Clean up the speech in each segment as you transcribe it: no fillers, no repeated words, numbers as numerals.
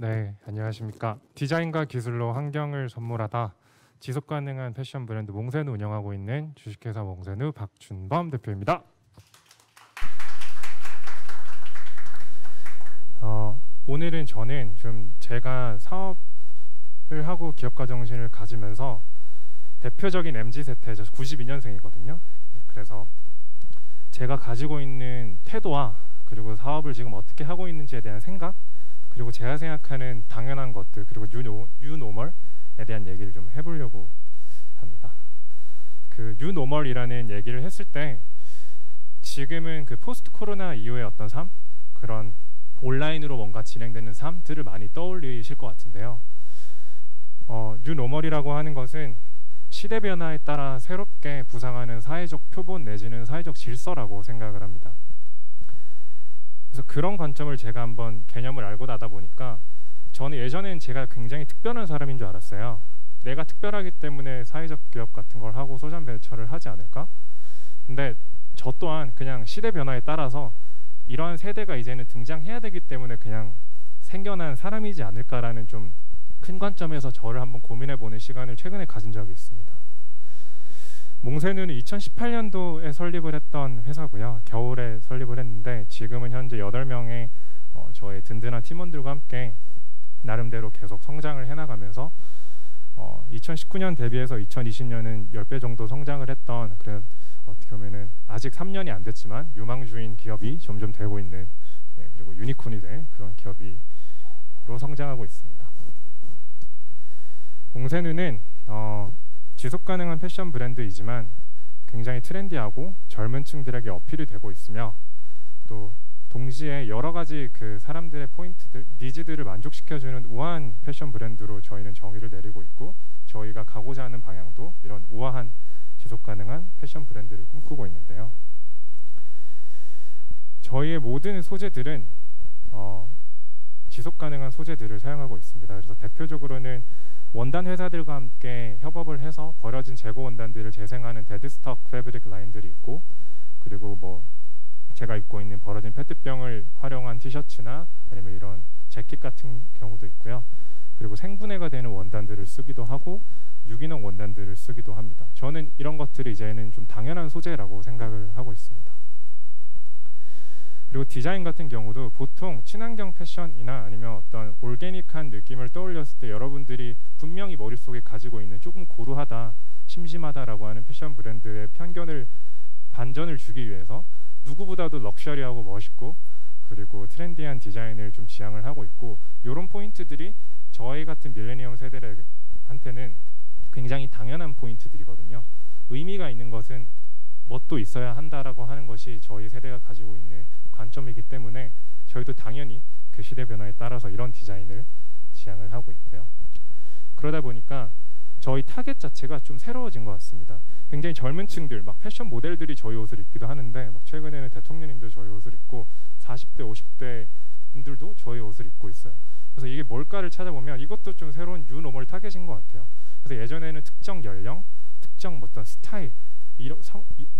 네, 안녕하십니까. 디자인과 기술로 환경을 선물하다 지속가능한 패션 브랜드 몽세누 운영하고 있는 주식회사 몽세누 박준범 대표입니다. 오늘은 저는 좀 제가 사업을 하고 기업가 정신을 가지면서 대표적인 MZ세대, 저 92년생이거든요. 그래서 제가 가지고 있는 태도와 그리고 사업을 지금 어떻게 하고 있는지에 대한 생각, 그리고 제가 생각하는 당연한 것들, 그리고 뉴노멀에 대한 얘기를 좀 해보려고 합니다. 그 뉴노멀이라는 얘기를 했을 때 지금은 그 포스트 코로나 이후의 어떤 삶, 그런 온라인으로 뭔가 진행되는 삶들을 많이 떠올리실 것 같은데요. 뉴노멀이라고 하는 것은 시대 변화에 따라 새롭게 부상하는 사회적 표본 내지는 사회적 질서라고 생각을 합니다. 그래서 그런 관점을 제가 한번 개념을 알고 나다 보니까 저는 예전엔 제가 굉장히 특별한 사람인 줄 알았어요. 내가 특별하기 때문에 사회적 기업 같은 걸 하고 소셜 벤처를 하지 않을까? 근데 저 또한 그냥 시대 변화에 따라서 이러한 세대가 이제는 등장해야 되기 때문에 그냥 생겨난 사람이지 않을까라는 좀 큰 관점에서 저를 한번 고민해보는 시간을 최근에 가진 적이 있습니다. 몽세누는 2018년도에 설립을 했던 회사고요. 겨울에 설립을 했는데 지금은 현재 8명의 저의 든든한 팀원들과 함께 나름대로 계속 성장을 해나가면서 2019년 대비해서 2020년은 10배 정도 성장을 했던, 그래 어떻게 보면은 아직 3년이 안 됐지만 유망주인 기업이 점점 되고 있는, 그리고 유니콘이 될 그런 기업으로 성장하고 있습니다. 몽세누는 지속가능한 패션 브랜드이지만 굉장히 트렌디하고 젊은 층들에게 어필이 되고 있으며, 또 동시에 여러 가지 그 사람들의 포인트들, 니즈들을 만족시켜주는 우아한 패션 브랜드로 저희는 정의를 내리고 있고, 저희가 가고자 하는 방향도 이런 우아한 지속가능한 패션 브랜드를 꿈꾸고 있는데요. 저희의 모든 소재들은 지속가능한 소재들을 사용하고 있습니다. 그래서 대표적으로는 원단 회사들과 함께 협업을 해서 버려진 재고 원단들을 재생하는 데드스톡 패브릭 라인들이 있고, 그리고 뭐 제가 입고 있는 버려진 페트병을 활용한 티셔츠나 아니면 이런 재킷 같은 경우도 있고요. 그리고 생분해가 되는 원단들을 쓰기도 하고 유기농 원단들을 쓰기도 합니다. 저는 이런 것들이 이제는 좀 당연한 소재라고 생각을 하고 있습니다. 그리고 디자인 같은 경우도 보통 친환경 패션이나 아니면 어떤 올게닉한 느낌을 떠올렸을 때 여러분들이 분명히 머릿속에 가지고 있는 조금 고루하다, 심심하다라고 하는 패션 브랜드의 편견을 반전을 주기 위해서 누구보다도 럭셔리하고 멋있고 그리고 트렌디한 디자인을 좀 지향을 하고 있고, 이런 포인트들이 저희 같은 밀레니엄 세대한테는 굉장히 당연한 포인트들이거든요. 의미가 있는 것은 멋도 있어야 한다라고 하는 것이 저희 세대가 가지고 있는 관점이기 때문에 저희도 당연히 그 시대 변화에 따라서 이런 디자인을 지향을 하고 있고요. 그러다 보니까 저희 타겟 자체가 좀 새로워진 것 같습니다. 굉장히 젊은 층들, 막 패션 모델들이 저희 옷을 입기도 하는데, 막 최근에는 대통령님도 저희 옷을 입고 40대, 50대 분들도 저희 옷을 입고 있어요. 그래서 이게 뭘까를 찾아보면 이것도 좀 새로운 뉴노멀 타겟인 것 같아요. 그래서 예전에는 특정 연령, 특정 어떤 스타일,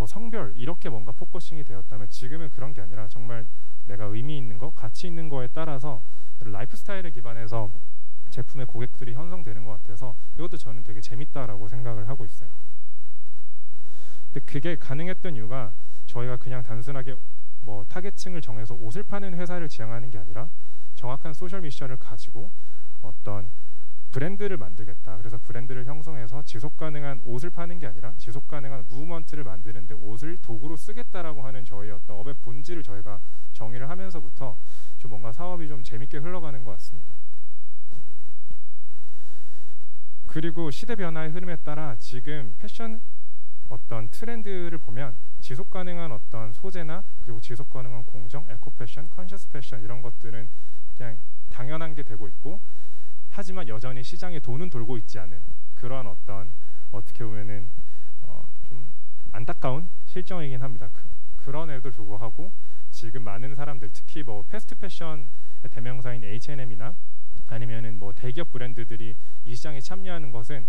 성별 이렇게 뭔가 포커싱이 되었다면 지금은 그런 게 아니라 정말 내가 의미 있는 거, 가치 있는 거에 따라서 라이프 스타일에 기반해서 제품의 고객들이 형성되는 것 같아서 이것도 저는 되게 재밌다라고 생각을 하고 있어요. 근데 그게 가능했던 이유가 저희가 그냥 단순하게 뭐 타겟층을 정해서 옷을 파는 회사를 지향하는 게 아니라 정확한 소셜 미션을 가지고 어떤 브랜드를 만들겠다. 그래서 브랜드를 형성해서 지속가능한 옷을 파는 게 아니라 지속가능한 무브먼트를 만드는데 옷을 도구로 쓰겠다라고 하는 저희의 어떤 업의 본질을 저희가 정의를 하면서부터 좀 뭔가 사업이 좀 재밌게 흘러가는 것 같습니다. 그리고 시대 변화의 흐름에 따라 지금 패션 어떤 트렌드를 보면 지속가능한 어떤 소재나 그리고 지속가능한 공정, 에코패션, 컨셔스 패션 이런 것들은 그냥 당연한 게 되고 있고, 하지만 여전히 시장에 돈은 돌고 있지 않은 그런 어떤 어떻게 보면은 좀 안타까운 실정이긴 합니다. 그런에도 불구하고 지금 많은 사람들, 특히 뭐 패스트 패션의 대명사인 H&M이나 아니면은 뭐 대기업 브랜드들이 이 시장에 참여하는 것은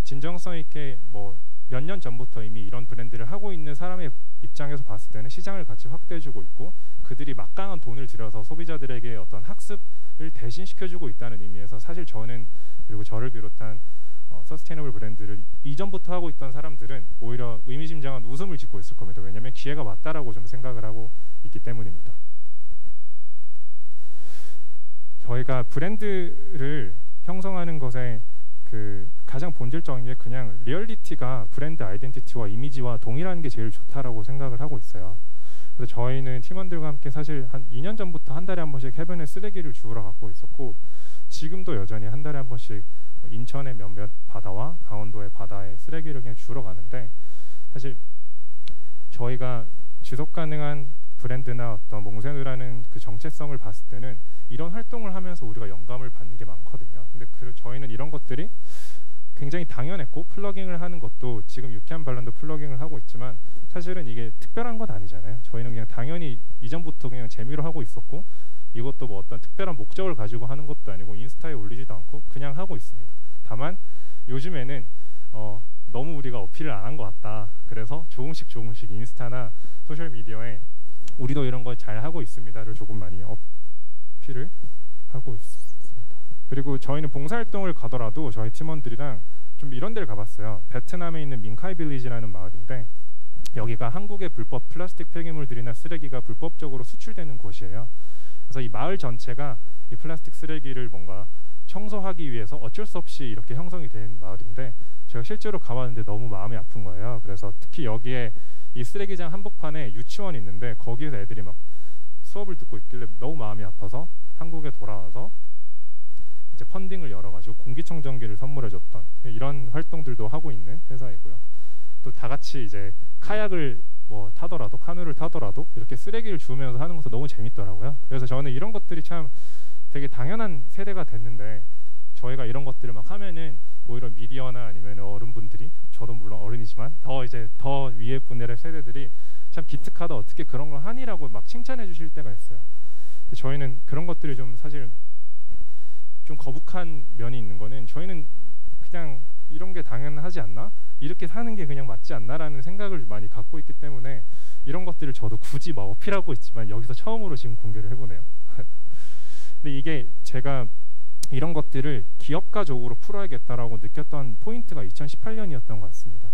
진정성 있게 뭐 몇 년 전부터 이미 이런 브랜드를 하고 있는 사람의 입장에서 봤을 때는 시장을 같이 확대해주고 있고 그들이 막강한 돈을 들여서 소비자들에게 어떤 학습을 대신시켜주고 있다는 의미에서 사실 저는 그리고 저를 비롯한 서스테이너블 브랜드를 이전부터 하고 있던 사람들은 오히려 의미심장한 웃음을 짓고 있을 겁니다. 왜냐하면 기회가 왔다라고 좀 생각을 하고 있기 때문입니다. 저희가 브랜드를 형성하는 것에 그 가장 본질적인 게 그냥 리얼리티가 브랜드 아이덴티티와 이미지와 동일한 게 제일 좋다라고 생각을 하고 있어요. 그래서 저희는 팀원들과 함께 사실 한 2년 전부터 한 달에 한 번씩 해변에 쓰레기를 주우러 갔고 있었고 지금도 여전히 한 달에 한 번씩 인천의 몇몇 바다와 강원도의 바다에 쓰레기를 그냥 주우러 가는데 사실 저희가 지속 가능한 브랜드나 어떤 몽세누라는 그 정체성을 봤을 때는 이런 활동을 하면서 우리가 영감을 받는 게 많거든요. 근데 저희는 이런 것들이 굉장히 당연했고 플러깅을 하는 것도 지금 유쾌한 반론도 플러깅을 하고 있지만 사실은 이게 특별한 건 아니잖아요. 저희는 그냥 당연히 이전부터 그냥 재미로 하고 있었고 이것도 뭐 어떤 특별한 목적을 가지고 하는 것도 아니고 인스타에 올리지도 않고 그냥 하고 있습니다. 다만 요즘에는 너무 우리가 어필을 안 한 것 같다. 그래서 조금씩 인스타나 소셜미디어에 우리도 이런 걸 잘 하고 있습니다를 조금 많이 어필을 하고 있습니다. 그리고 저희는 봉사활동을 가더라도 저희 팀원들이랑 좀 이런 데를 가봤어요. 베트남에 있는 민카이 빌리지라는 마을인데 여기가 한국의 불법 플라스틱 폐기물들이나 쓰레기가 불법적으로 수출되는 곳이에요. 그래서 이 마을 전체가 이 플라스틱 쓰레기를 뭔가 청소하기 위해서 어쩔 수 없이 이렇게 형성이 된 마을인데 제가 실제로 가봤는데 너무 마음이 아픈 거예요. 그래서 특히 여기에 이 쓰레기장 한복판에 유치원이 있는데 거기에서 애들이 막 수업을 듣고 있길래 너무 마음이 아파서 한국에 돌아와서 이제 펀딩을 열어가지고 공기청정기를 선물해줬던 이런 활동들도 하고 있는 회사이고요. 또 다 같이 이제 카약을 뭐 타더라도 카누를 타더라도 이렇게 쓰레기를 주우면서 하는 것도 너무 재밌더라고요. 그래서 저는 이런 것들이 참 되게 당연한 세대가 됐는데 저희가 이런 것들을 막 하면은 오히려 미디어나 아니면 어른분들이 저도 물론 어른이지만 더 위에 분들의 세대들이 참 기특하다 어떻게 그런 걸 하니라고 막 칭찬해 주실 때가 있어요. 근데 저희는 그런 것들이 좀 사실 좀 거북한 면이 있는 거는 저희는 그냥 이런 게 당연하지 않나? 이렇게 사는 게 그냥 맞지 않나라는 생각을 많이 갖고 있기 때문에 이런 것들을 저도 굳이 막 어필하고 있지만 여기서 처음으로 지금 공개를 해보네요. 근데 이게 제가 이런 것들을 기업가적으로 풀어야겠다라고 느꼈던 포인트가 2018년이었던 것 같습니다.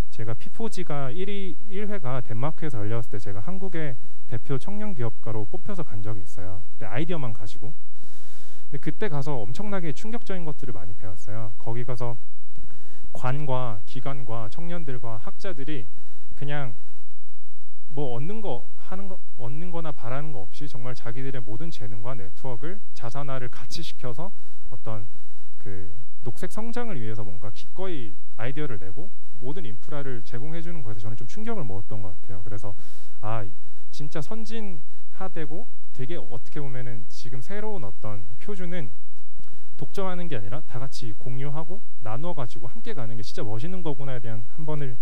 제가 P4G가 1회가 덴마크에서 열렸을 때 제가 한국의 대표 청년 기업가로 뽑혀서 간 적이 있어요. 그때 아이디어만 가지고. 근데 그때 가서 엄청나게 충격적인 것들을 많이 배웠어요. 거기 가서 관과 기관과 청년들과 학자들이 그냥 뭐 얻는 거나 바라는 거 없이 정말 자기들의 모든 재능과 네트워크를 자산화를 같이 시켜서 어떤 그 녹색 성장을 위해서 뭔가 기꺼이 아이디어를 내고 모든 인프라를 제공해 주는 거에서 저는 좀 충격을 먹었던 것 같아요. 그래서 진짜 선진화되고 되게 어떻게 보면은 지금 새로운 어떤 표준은 독점하는 게 아니라 다 같이 공유하고 나누어 가지고 함께 가는 게 진짜 멋있는 거구나에 대한 한 번을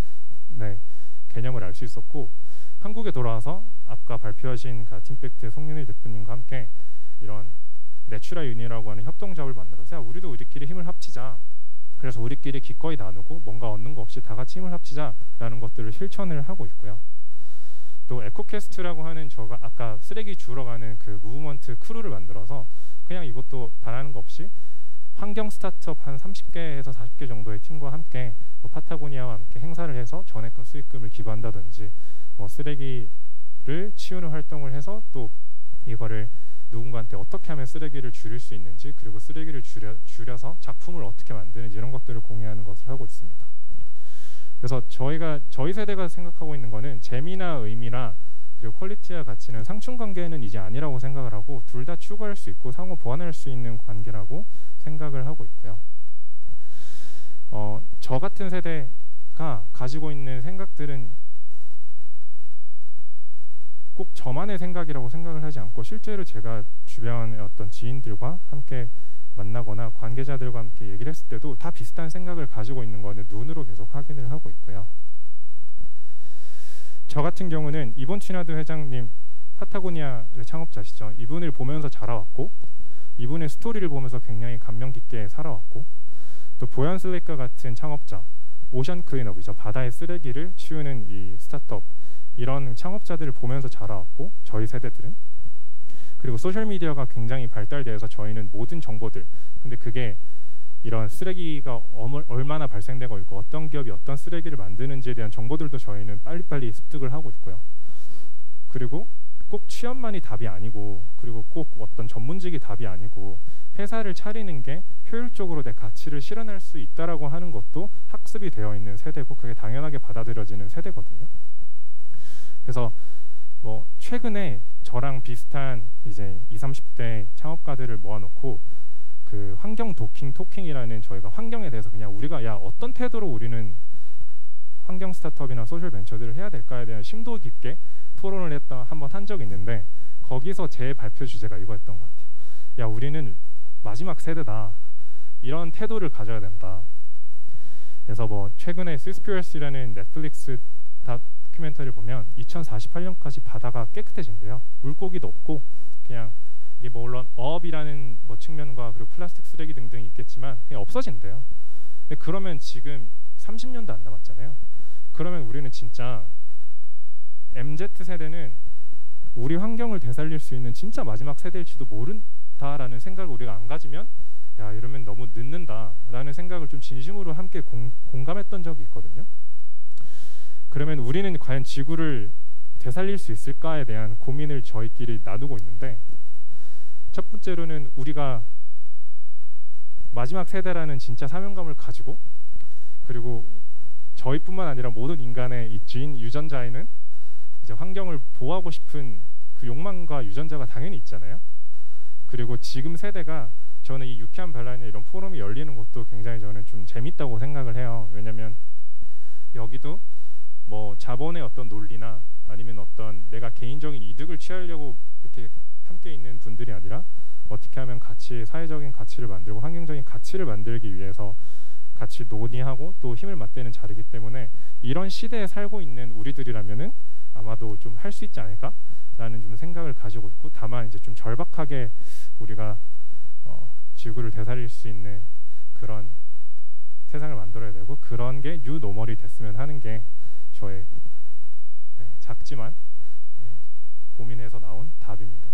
개념을 알 수 있었고 한국에 돌아와서 아까 발표하신 팀팩트의 송윤일 대표님과 함께 이런 내추라 유니라고 하는 협동조합을 만들어서 우리도 우리끼리 힘을 합치자. 그래서 우리끼리 기꺼이 나누고 뭔가 얻는 거 없이 다 같이 힘을 합치자라는 것들을 실천을 하고 있고요. 또 에코캐스트라고 하는 저가 아까 쓰레기 주우러 가는 그 무브먼트 크루를 만들어서 그냥 이것도 바라는 거 없이 환경 스타트업 한 30개에서 40개 정도의 팀과 함께 뭐 파타고니아와 함께 행사를 해서 전액금 수익금을 기부한다든지 뭐 쓰레기를 치우는 활동을 해서 또 이거를 누군가한테 어떻게 하면 쓰레기를 줄일 수 있는지 그리고 쓰레기를 줄여서 작품을 어떻게 만드는지 이런 것들을 공유하는 것을 하고 있습니다. 그래서 저희 세대가 생각하고 있는 거는 재미나 의미나 그리고 퀄리티와 가치는 상충관계는 이제 아니라고 생각을 하고 둘 다 추구할 수 있고 상호 보완할 수 있는 관계라고 생각을 하고 있고요. 저 같은 세대가 가지고 있는 생각들은 꼭 저만의 생각이라고 생각을 하지 않고 실제로 제가 주변의 어떤 지인들과 함께 만나거나 관계자들과 함께 얘기를 했을 때도 다 비슷한 생각을 가지고 있는 거는 눈으로 계속 확인을 하고 있고요. 저 같은 경우는 이본 치나드 회장님 파타고니아의 창업자시죠. 이분을 보면서 자라왔고 이분의 스토리를 보면서 굉장히 감명 깊게 살아왔고 또 보얀 슬레이카 같은 창업자 오션 클린업이죠. 바다의 쓰레기를 치우는 이 스타트업, 이런 창업자들을 보면서 자라왔고, 저희 세대들은. 그리고 소셜미디어가 굉장히 발달되어서 저희는 모든 정보들, 근데 그게 이런 쓰레기가 얼마나 발생되고 있고 어떤 기업이 어떤 쓰레기를 만드는지에 대한 정보들도 저희는 빨리빨리 습득을 하고 있고요. 그리고 꼭 취업만이 답이 아니고, 그리고 꼭 어떤 전문직이 답이 아니고, 회사를 차리는 게 효율적으로 내 가치를 실현할 수 있다라고 하는 것도 학습이 되어 있는 세대고, 그게 당연하게 받아들여지는 세대거든요. 그래서 뭐 최근에 저랑 비슷한 이제 20, 30대 창업가들을 모아놓고 그 환경 도킹 토킹이라는, 저희가 환경에 대해서 그냥 우리가 어떤 태도로 우리는 환경 스타트업이나 소셜 벤처들을 해야 될까에 대한 심도 깊게 토론을 한번 한 적이 있는데, 거기서 제 발표 주제가 이거였던 것 같아요. 우리는 마지막 세대다, 이런 태도를 가져야 된다. 그래서 뭐 최근에 시스피어스라는 넷플릭스 다큐멘터리를 보면 2048년까지 바다가 깨끗해진대요. 물고기도 없고, 그냥 이게 뭐 물론 어업이라는 뭐 측면과 그리고 플라스틱 쓰레기 등등이 있겠지만 그냥 없어진대요. 근데 그러면 지금 30년도 안 남았잖아요. 그러면 우리는 진짜 MZ세대는 우리 환경을 되살릴 수 있는 진짜 마지막 세대일지도 모른다라는 생각을 우리가 안 가지면, 이러면 너무 늦는다라는 생각을 좀 진심으로 함께 공감했던 적이 있거든요. 그러면 우리는 과연 지구를 되살릴 수 있을까에 대한 고민을 저희끼리 나누고 있는데, 첫 번째로는 우리가 마지막 세대라는 진짜 사명감을 가지고, 그리고 저희뿐만 아니라 모든 인간의 이 주인 유전자에는 이제 환경을 보호하고 싶은 그 욕망과 유전자가 당연히 있잖아요. 그리고 지금 세대가, 저는 이 유쾌한 발랄이나 이런 포럼이 열리는 것도 굉장히 저는 좀 재밌다고 생각을 해요. 왜냐면 여기도 뭐 자본의 어떤 논리나 아니면 어떤 내가 개인적인 이득을 취하려고 이렇게 함께 있는 분들이 아니라, 어떻게 하면 사회적인 가치를 만들고 환경적인 가치를 만들기 위해서 같이 논의하고 또 힘을 맞대는 자리이기 때문에, 이런 시대에 살고 있는 우리들이라면은 아마도 좀 할 수 있지 않을까라는 좀 생각을 가지고 있고, 다만 이제 좀 절박하게 우리가 지구를 되살릴 수 있는 그런 세상을 만들어야 되고, 그런 게 뉴노멀이 됐으면 하는 게 저의 작지만 고민해서 나온 답입니다.